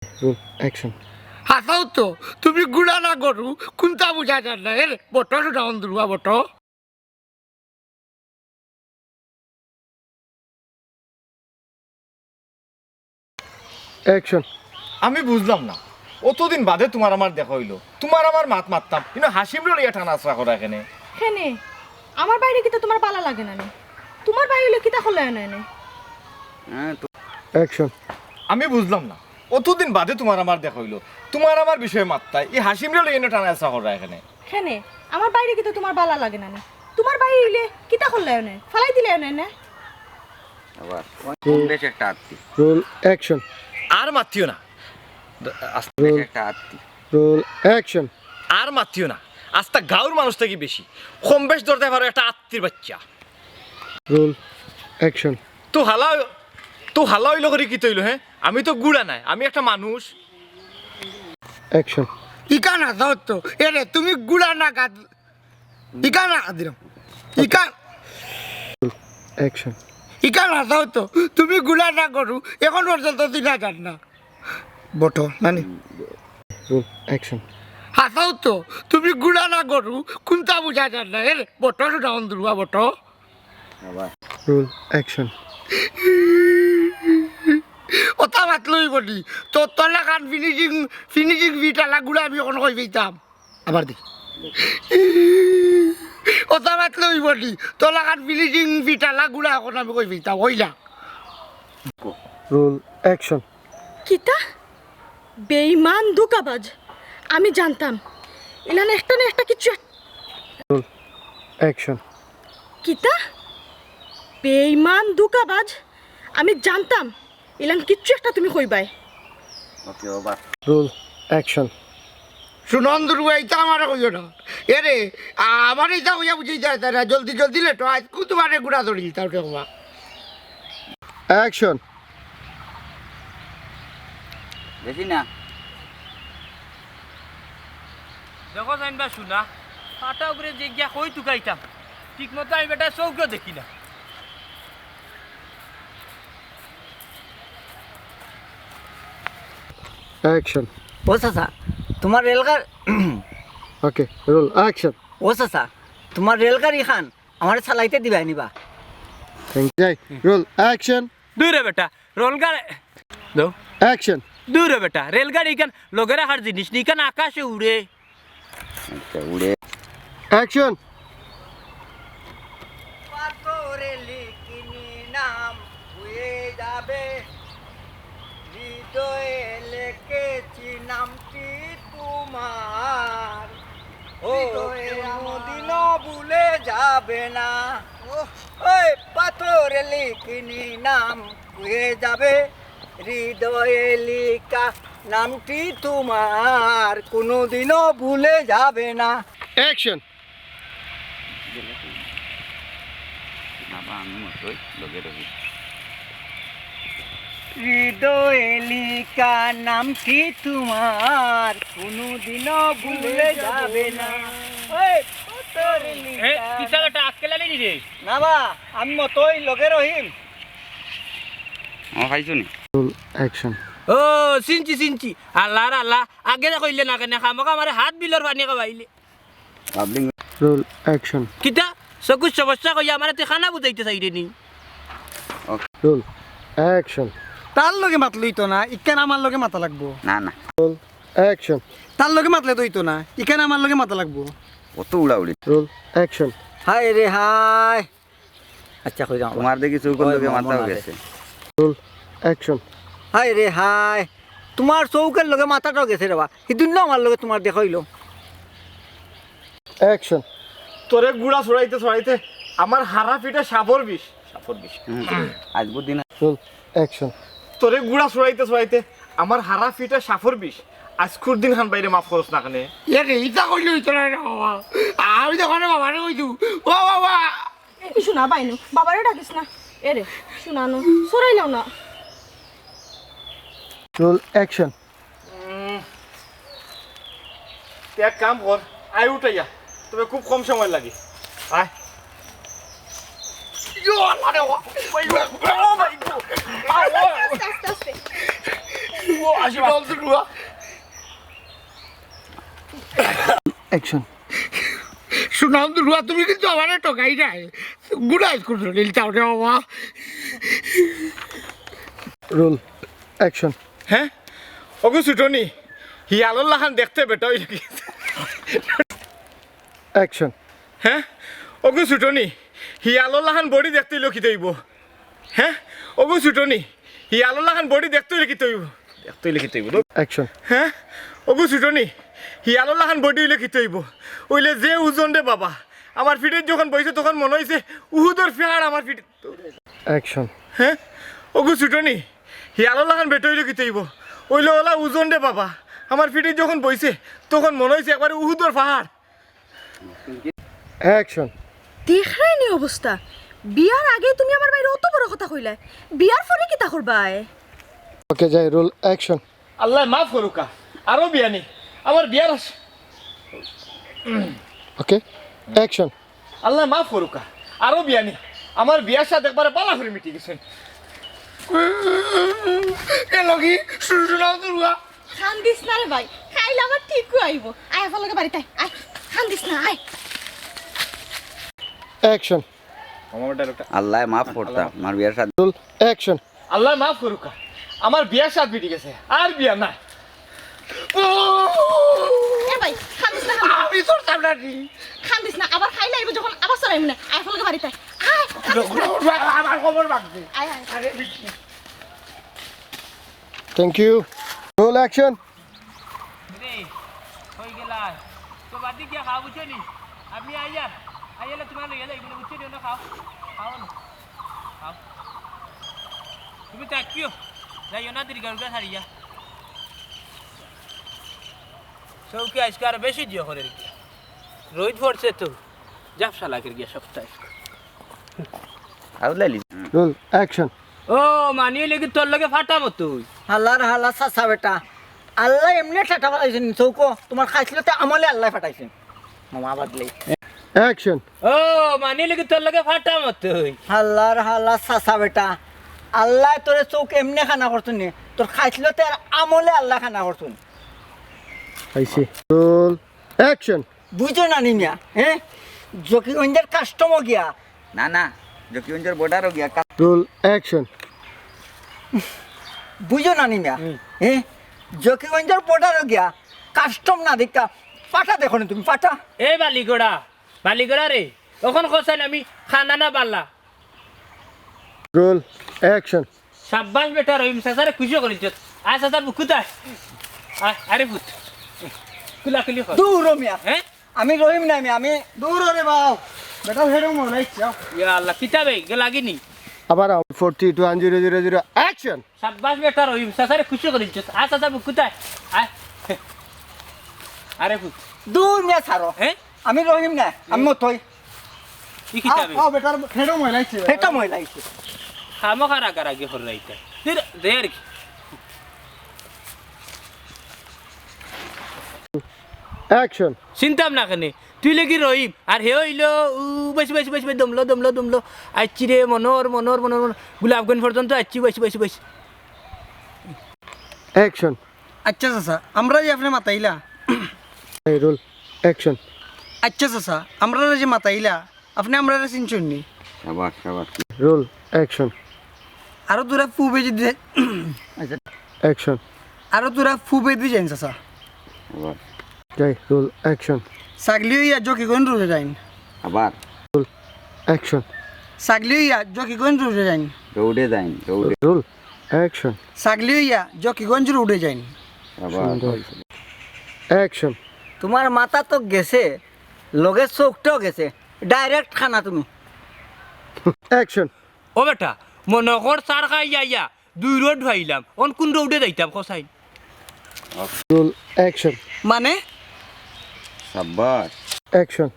Roll action. হাসাও তো তুমি গুড়া না গরু কোনটা বুঝা যান না এর বটো ডাউন দুর্গা বটো অ্যাকশন। আমি বুঝলাম না, অতদিন বাদে তোমার আমার দেখা হইলো, তোমার আমার মাত মারতাম কিন্তু হাসিমরো লিয়া টানা আসরা করা এখানে। হেনে আমার বাইরে কিতা তোমার পালা লাগে না নে তোমার বাইরে হলে কিতা হলে না নে অ্যাকশন। আমি বুঝলাম না, অতদিন বাদে তোমার আমার দেখা হইলো, তোমার আমার বিষয়ে মাত্তাই এই হাসিমরো লিয়া টানা আসরা করা এখানে। হেনে আমার বাইরে কিতা তোমার পালা লাগে না নে তোমার বাইরে হলে কিতা হলে না ফালাই দিলে না নে আবার কম বেশ একটা আত্মি রোল অ্যাকশন। আর মাতিও না, বেশ একটা আত্মি রোল অ্যাকশন। আর মাতিও না, আস্তা গাঁর মানুষ থেকে বেশি কম বেশ ধরতে পারো একটা আত্মীর বাচ্চা। Roll action. তো হালা হইলো করে কি তৈল? হ্যাঁ আমি তো গুড়া নাই, আমি একটা মানুষ। অ্যাকশন। ইকান হাসাও তো এরে তুমি গুড়া না গাদ ইকান দিলাম ইকান অ্যাকশন। ইকান হাসাও তো তুমি গুড়া না গরু এখন পর্যন্ত দিনা যান না বটো নানি রোল অ্যাকশন। হাসাও তো তুমি গুড়া না গরু কোনটা বুঝা যান না এর বটো ডাউন দুর্গা বটো আবার রোল অ্যাকশন। ওটা মাতলই বলি তো তলা কান ফিনিশিং বিটালা গুড়া আমি এখন কই পেতাম আবার দেখি ওটা মাতলই বলি তলা কান ফিনিশিং বিটালা গুড়া এখন আমি কই পেতাম হইলা রোল অ্যাকশন। কিতা বেঈমান দুকাবাজ আমি জানতাম ইলানে একটা না একটা কিছু রোল অ্যাকশন। কিতা বেঈমান দুকাবাজ আমি জানতাম ইলান কিচ্ছু একটা তুমি কইবাই ওকে ওভার রোল অ্যাকশন। সুনন দুর্গা এইটা আমার কইও না এরে আমার এইটা কইয়া বুঝি যায় না জলদি জলদি লেটো আজ কু তোমার গুড়া ধরি তার কেমা অ্যাকশন। বেশি না দেখো জানবা শুনা পাটা উপরে যে গিয়া কই টুকাইতাম ঠিক মতো আমি বেটা চৌকিও দেখি না অ্যাকশন। ও চাচা তোমার রেলগাড়ি ওকে রোল অ্যাকশন। ও চাচা তোমার রেলগাড়ি খান আমার চালাইতে দিবা নিবা থ্যাংক ইউ। Roll action. দূরে বেটা রোলগাড়ি দো অ্যাকশন। দূরে বেটা রেলগাড়ি কান লগের রাখার জিনিস নি কান আকাশে উড়ে একটা উড়ে অ্যাকশন। পাথরে লিখিনি নাম হয়ে যাবে হৃদয়ে লিখেছি নামটি তোমার ও কোনদিনও ভুলে যাবে না ওই পাথরে লিখিনি নাম হয়ে যাবে হৃদয়ে লিখা নামটি তোমার কোনদিনও ভুলে যাবে না অ্যাকশন। বাবা আমি মতোই লগে রবি হৃদয়ে লিখা নামটি তোমার কোনদিনও ভুলে যাবে না ওই পাথরে এ লিখা কিতা বেটা আজকেলালি নি রে না বা আমি মতোই লগে রহিম ও খাইছো নি রোল অ্যাকশন। ও সিনচি সিনচি আল্লাহ রে আল্লাহ আগে না কইলে না কেন খামকা আমারে হাত বিলর পানি খাবাইলে পাবলিক রোল অ্যাকশন। কিতা সকুচ সমস্যা কইয়া আমারে তে খানা বুঝাইতে চাইরে নি রোল অ্যাকশন। তার লগে মাতলে হইতো না ইকান আমার লগে মাথা লাগবো না না রোল অ্যাকশন। তার লগে মাতলে তো হইতো না ইকান আমার লগে মাথা লাগবো অত উড়াউড়ি রোল অ্যাকশন। হাই রে হাই আচ্ছা কই যাও তোমার দেখি চৌকর লগে মাথা গেছে রোল অ্যাকশন। হাই রে হাই তোমার চৌকের লগে মাথাটাও গেছে রে বা সেদিন না আমার লগে তোমার দেখা হইলো অ্যাকশন। তোরে গুড়া ছড়াইতে ছড়াইতে আমার হারা পিঠে সাপর বিষ। আজকের দিন রোল অ্যাকশন। তোরে গুড়া ছড়াইতে ছড়াইতে আমার হারা পিঠে সাপর বিষ। আজকুর দিন খান বাইরে মাফ করস না কানে। এরে ইটা কইলে হইতো না রে বাবা আমি তখন বাবারে কইতু ও বাবা শোনা বাইনু বাবারে ডাকিস না এরে শোনানো সরাইলাও না রোল অ্যাকশন। এক কাম কর আয় উঠাইয়া, তবে খুব কম সময় লাগে। আয় ইয়ো আল্লাহ রে বাবা আস্তে আস্তে সুনন্দরুয়া অ্যাকশন সুনন্দরুয়া তুমি কিন্তু আমার টকাই নাই গুড়াই করছো নীলটা ওটা বাবা রোল অ্যাকশন হ্যাঁ ওগো ছুটনি হিয়ালর লাখান দেখতে বেটা হইল অ্যাকশন হ্যাঁ ওগো ছুটনি হিয়ালর লাখান বডি দেখতে হইল কি তৈব হ্যাঁ ওগো ছুটনি হিয়ালর লাখান বডি দেখতে হইলে কি তৈব দেখতে হইলে কি তৈব অ্যাকশন হ্যাঁ ওগো ছুটনি হিয়ালর লাখান বডি হইলে কি তৈব ওইলে যে ওজন রে বাবা আমার ফিটের যখন বইছে তখন মনে হয়েছে উহুদর ফেহার আমার ফিটে অ্যাকশন হ্যাঁ ওগো ছুটনি হিয়ালর লাখান বেটা হইলে কি তৈব ওইলে ওলা ওজন রে বাবা আমার ফিটের যখন বইছে তখন মনে হয়েছে একবারে উহুদর পাহাড় অ্যাকশন দেখাই নি অবস্থা বিয়ার আগে তুমি আমার বাইরে অত বড় কথা কইলা বিয়ার পরে কি তা করবাই ওকে যাই রোল অ্যাকশন আল্লাহ মাফ করুকা আরো বিয়া নেই আমার বিয়ার আছে ওকে অ্যাকশন আল্লাহ মাফ করুকা আরো বিয়া নেই আমার বিয়ার সাথে একবারে পালা করে মিটি গেছেন এলগি সুনন্দরুয়া খান দিস না রে ভাই খাইলে আমার ঠিক আইব আয় ফলকে বাড়িতে আয় খান দিস না আয় অ্যাকশন আমার ডায়লগটা আল্লাহ মাফ করতা আমার বিয়ার সাথে রোল অ্যাকশন আল্লাহ মাফ করুকা আমার বিয়ার সাথে মিটি গেছে আর বিয়া না এ ভাই খান দিস না আমি তোর সামনে খান দিস না আবার খাইলে আইব যখন আবার চড়াইব না আয় ফলকে বাড়িতে আয় আমার খবর রাখবে আয় আয় থ্যাংক ইউ রোল অ্যাকশন রে হয়ে গেলা তো বাদি গিয়া খাও বুঝছো নি আপনি আইয়ার আইয়ালে তোমার লইয়া যাইব না বুঝছো না খাও খাও না খাও তুমি তাকিও যাইও না দীর্ঘ রুগা ছাড়িয়া সৌকে আজকে আর বেশি দিও করে রেখে রোহিত পড়ছে তো জাপসা লাগে গিয়া সপ্তাহে আউলাইলি রোল অ্যাকশন ও মানিয়ে লেগে তোর লগে ফাটাবো তুই হাল্লার হাল্লা চাচা বেটা আল্লাহ এমনি ঠাটা ফাটাইছেন চৌকো তোমার খাইছিল তো আমলে আল্লাহ ফাটাইছেন মামা বাদলে অ্যাকশন ও মানিয়ে লেগে তোর লগে ফাটাবো তুই হাল্লার হাল্লা চাচা বেটা আল্লাহ তোরে চৌক এমনি খানা করছুন নি তোর খাইছিল তো আমলে আল্লাহ খানা করছুন আইসি রোল অ্যাকশন বুঝো না নিমিয়া হ্যাঁ জকিগঞ্জের কাস্টমার গিয়া না না জকিগঞ্জের বর্ডারও গিয়া রোল অ্যাকশন বুঝো না নিমিয়া হ্যাঁ জকিগঞ্জের বর্ডারও গিয়া কাস্টম না দেখা পাঠা দেখো না তুমি পাঠা এই বালিগড়া রে তখন কোসাইল আমি খানা না বাল্লা রোল অ্যাকশন সাব্বাস বেটা রহিম সাসারে খুশি করিছ আয় সাসার বুকুতায় আয় আরে পুত কুলা কুলি কর দূর মিয়া হ্যাঁ আমি রহিম না আমি দূর রে বাও বেটা হেডো মনে ইচ্ছা ইয়া আল্লাহ কিতাবে গে লাগিনি আবার 421000 অ্যাকশন সাব্বাস বেটা রহিম সাসারে খুশি করিছ আয় সাসার বুকুতায় আয় আরে পুত দূর মিয়া ছাড়ো হ্যাঁ আমি রহিম না আমি মতই কি কিতাবে বেটার হেডো ময়লা ইচ্ছে এটা ময়লা আইছে খামো খারা করা গে হর রাইতা দের কি অ্যাকশন চিন্তাম না কেনে তুই লেগি রহিম আর হে হইল বেশি বেশি বেশি দমলো আচ্ছি রে মনোর গোলাপগঞ্জ পর্যন্ত আচ্ছি বেশি অ্যাকশন আচ্ছা চাচা আমরা যে আপনি মাতাইলা এই রোল অ্যাকশন আচ্ছা চাচা আমরা যে মাতাইলা আপনি আমরা চিনছেন নি সাবাস সাবাস রোল অ্যাকশন আরো তোরা ফু বেজে দিয়ে অ্যাকশন আরো তোরা ফু বেজে যাইন চাচা সাবাস যাই রোল অ্যাকশন ছাগলি হইয়া জকিগঞ্জ রোজে যাইন আবার অ্যাকশন ছাগলি হইয়া জকিগঞ্জ রোজে যাইন দৌড়ে যাইন দৌড়ে রোল অ্যাকশন ছাগলি হইয়া জকিগঞ্জ রোডে যাইন আবার অ্যাকশন তোমার মাথা তো গেছে লগে চোখটাও গেছে ডাইরেক্ট খানা তুমি অ্যাকশন ও বেটা মনে কর সার খাই যাইয়া 2 রোড ভাইলাম অন কোন রোডে যাইতাম কোসাই রোল অ্যাকশন মানে সাবাস অ্যাকশন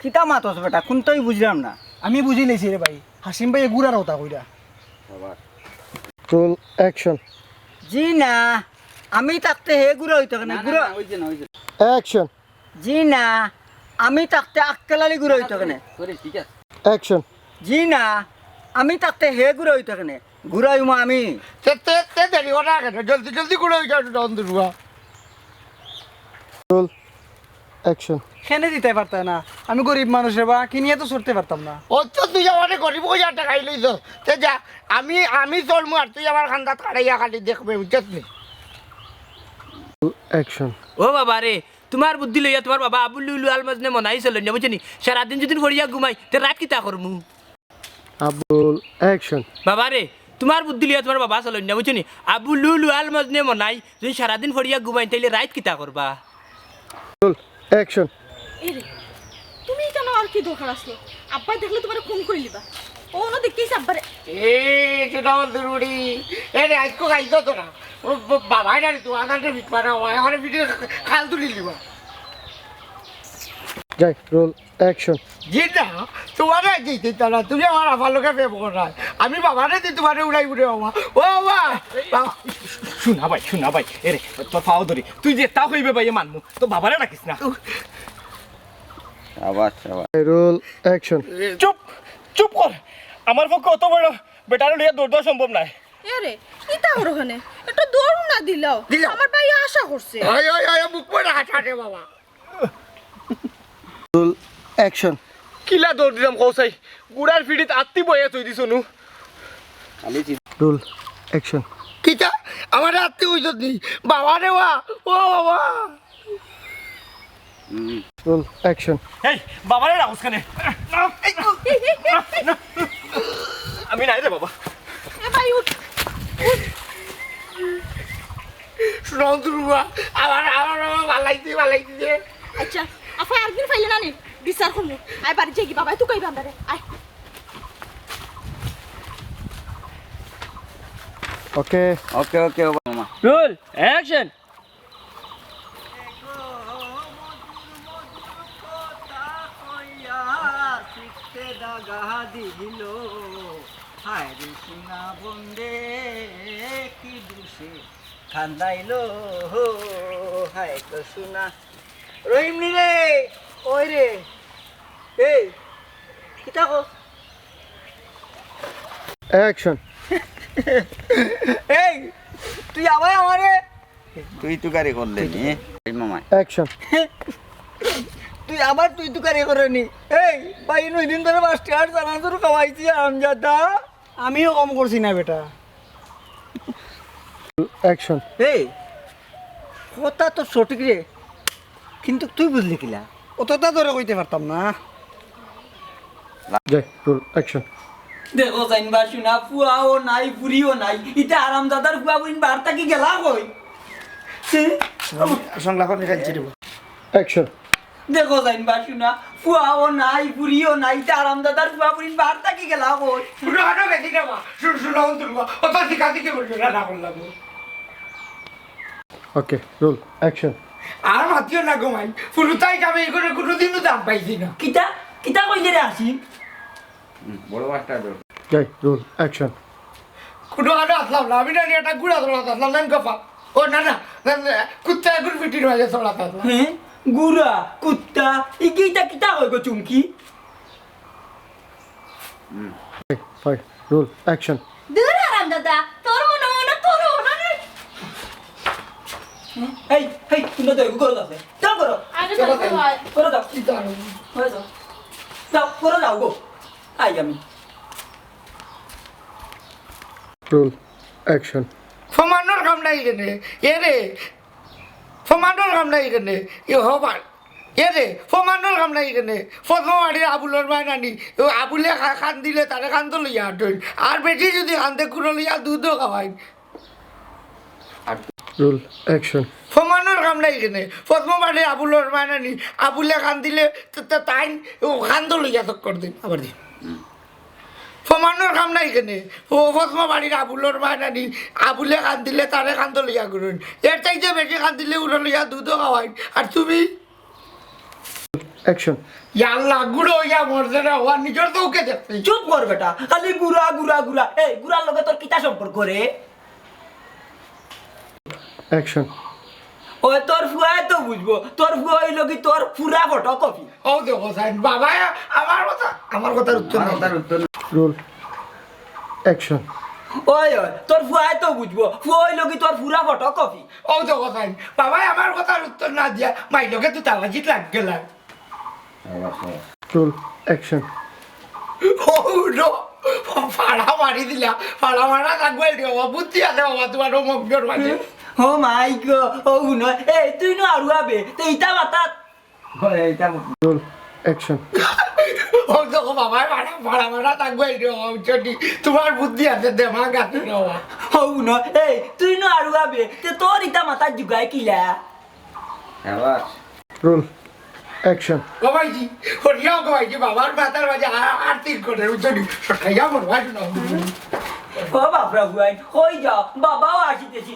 কিতা মাতস বেটা কোনটাই বুঝলাম না আমি বুঝি লেছি রে ভাই হাসিম ভাই গুড়ার হতা কইরা সাবাস রোল অ্যাকশন জি না আমি থাকতে হে গুঁড়ো হইতো কেন গুঁড়ো হইছে না হইছে অ্যাকশন জি না আমি থাকতে আক্কেলালি গুঁড়ো হইতো কেন সরি ঠিক আছে অ্যাকশন জি না আমি থাকতে হে গুঁড়ো হইতো কেন ঘুরাইমু আমি। তে দেরি করা কেন জলদি জলদি গুড়া হয়ে যাও নন্দুয়া রোল অ্যাকশন। খেনে দিতে পারত না, আমি গরিব মানুষের বা কিনিয়ে তো সরতে পারতাম না। ও তো তুই আমার গরিব হয়ে যা টাকা লইছ তে যা আমি চলমু আর তুই আমার খান্দাত কাটাইয়া খালি দেখবে বুঝছিস নি অ্যাকশন। ও বাবা রে, তোমার বুদ্ধি লইয়া তোমার বাবা আবুল লুলু আলমাজনে মনাইছিল না বুঝছেনি, সারাদিন যদি ফরিয়া ঘুমাই তে রাত কিতা করমু। আবুল অ্যাকশন। বাবা রে, তোমার বুদ্ধি লইয়া তোমার বাবা চলেন না বুঝছেনি, আবু লুলু আলমাজনে মনাই যদি সারাদিন ফরিয়া ঘুমাই তাইলে রাত কিতা করবা। Roll action. এরে তুমি কেন আর কি দরকার আসলো? আব্বা দেখলে তোমার ফোন করে নিবা। ও না দেখতেইছ আব্বারে। এ সেটা দুরুড়ি এ রে আজকে খাইছ তোরা বাবা জানি তুই আনাতে বিট পারা এখন ভিডিও খাল তুলি দিব যাই রোল অ্যাকশন। জি না তোমার দিতে তারা তুমি আমার আমার লোকে ফেব করায় আমি বাবারে দিই তোমার উড়াই উড়ে বাবা ও বাবা শোনা ভাই এরে তোর পাও ধরি তুই যে তা হইবে ভাই মানমু তো বাবারে রাখিস না। আবার আবার রোল অ্যাকশন। চুপ চুপ কর, আমার পক্ষে অত বড় বেটার লইয়া দৌড় দেওয়া সম্ভব নাই। এরে কিতা করো ওখানে? একটু দৌড় না দিলাও, আমার ভাই আশা করছে। আয় আয় আয় মুখ পড়ে হাঁটাটে বাবা রোল অ্যাকশন। কিলা দৌড় দিলাম কৌসাই, গুড়ার ফিডিত আত্মি বইয়া তুই দিছ নু। খালি রোল অ্যাকশন। কিতা আমার রাত্রি হইত নি বাবা রে বা ও বাবা রোল অ্যাকশন। এই বাবারে রাখুস খানে, আমি নাই রে বাবা। এ ভাই উঠ। নন্দুয়া আমার আমার ভালাইছি আচ্ছা আপা একদিন ফাইলে না নি বিচার করমু। আয় বাড়ি যাই কি বাবা তুই কইবা আমারে। আয় ওকে ওকে ওকে মামা রোল অ্যাকশন। খান্দাইলো হায় তো শোনা রহিমনি রে ওই রে এই কিতা কো অ্যাকশন। এই তুই আবার আমারে তুই তো গাড়ি করলে নি মামা অ্যাকশন। তুই আবার তুই কারে করে নি এই ভাই নই দিন ধরে বাসটি আর জানাজুর খাওয়াইছি আমজাদা আমিও কম করছি না বেটা। অ্যাকশন। এই কথা তো সঠিক রে কিন্তু তুই বুঝলি কিলা অতটা ধরে কইতে পারতাম না। যাই রোল অ্যাকশন। দেখো জাইনবার শুনা ফুয়াও নাই ফুরিও নাই ইটা আরাম দাদার ফুয়া বুইন বার্তা কি গেলা কই সংলা করে খাইছি রে অ্যাকশন। দেখো জাইনবার শুনা ফুয়াও নাই ফুরিও নাই ইটা আরাম দাদার ফুয়া বুইন বার্তা কি গেলা কই শুনো আনো বেশি না নন্দুয়া ও তো শিখা দিকে বলছো না করলাম ওকে রোল অ্যাকশন। আর মাতিও না ঘুমাই ফুলুতাই যাবে এই করে কোনোদিনও দাম পাইছি না কিতা কিতা কইলে রে আসি বড় মাস্টার যাই রোল অ্যাকশন। কোনো আরো আসলাম না আমি না একটা গুড়া ধরা আসলাম না গফা ও না না কুত্তা গুড় পিটির হয়ে চলা আসলাম হ্যাঁ গুড়া কুত্তা ইকিটা কিতা কই গো চুমকি ফাইভ রোল অ্যাকশন। দূর আরাম দাদা তোর মনে মনে তোর মনে। এই এই তুমি তো করো দাও যাও করো আরে দাদা ভাই করো দাও হয়ে যাও যাও করো যাও গো আই আমি রোল অ্যাকশন। ফমানোর কাম নাই কেনে এ রে ফমানোর কাম নাই কেনে এ হবার এ রে ফমানোর কাম নাই কেনে ফতমাড়ির আবুলের মায়নানি আবুলে খান দিলে তারে খান তো লইয়া হাঁটেন আর বেশি যদি খানতে কুড়ো লইয়া দুধও খাওয়াই রোল অ্যাকশন। ফমানোর কাম নাই কেনে ফতমাড়ির আবুলের মায়নানি আবুলে খান দিলে তাই খান তো লইয়া চক্কর দিন আবার দিন ফমানোর কাম নাই কেনে ও ফসমা বাড়ির আবুলোর মায়নানি আবুলে খান দিলে তারে খান তো লইয়া করুন এর চাইতে বেশি খান দিলে উড়ো লইয়া দুধও খাওয়াই আর তুমি অ্যাকশন। আল্লাহ গুড়ো হইয়া মরছে না হওয়ার নিজের তো ওকে দেখতে চুপ কর বেটা খালি গুড়া গুড়া গুড়া এই গুড়ার লগে তোর কিতা সম্পর্ক রে অ্যাকশন। ওই তোর ফুয়াই তো বুঝবো তোর ফুয়া হইল কি তোর পুরা ফটো কপি ও দেখো সাইন বাবা আমার কথার উত্তর না রোল অ্যাকশন। ওই ওই তোর ফুয়াই তো বুঝবো ফুয়াই লগি তোর পুরা ফটো কপি ও তো কথাই বাবাই আমার কথার উত্তর না দিয়া মাইলকে তুই তাবাজিত লাগ গেলাম রোল অ্যাকশন ও নো ফাড়া মারি দিলা ফাড়া মারা থাকবে বাবা বুদ্ধি আছে বাবা তোমার মগ্নর মাঝে ও মাই গো ও ন এই তুই নো আরু আবে তো ইটা বাতাত এইটা রোল অ্যাকশন ও তো বাবাই ফাড়া মারা থাকবে চটি তোমার বুদ্ধি আছে দেমাগ আছে বাবা ও ন এই তুই নো আরু আবে তে তোর ইটা মাথা জুগাই কিলা আবার রোল অ্যাকশন বাবাইজি হরিয়াও গবাইজি বাবার মাথার মাঝে আর্থিক করে চটি সকাইয়া মরবা না ও বাপরা ফুয়াই হই যাও বাবাও আসিতেছি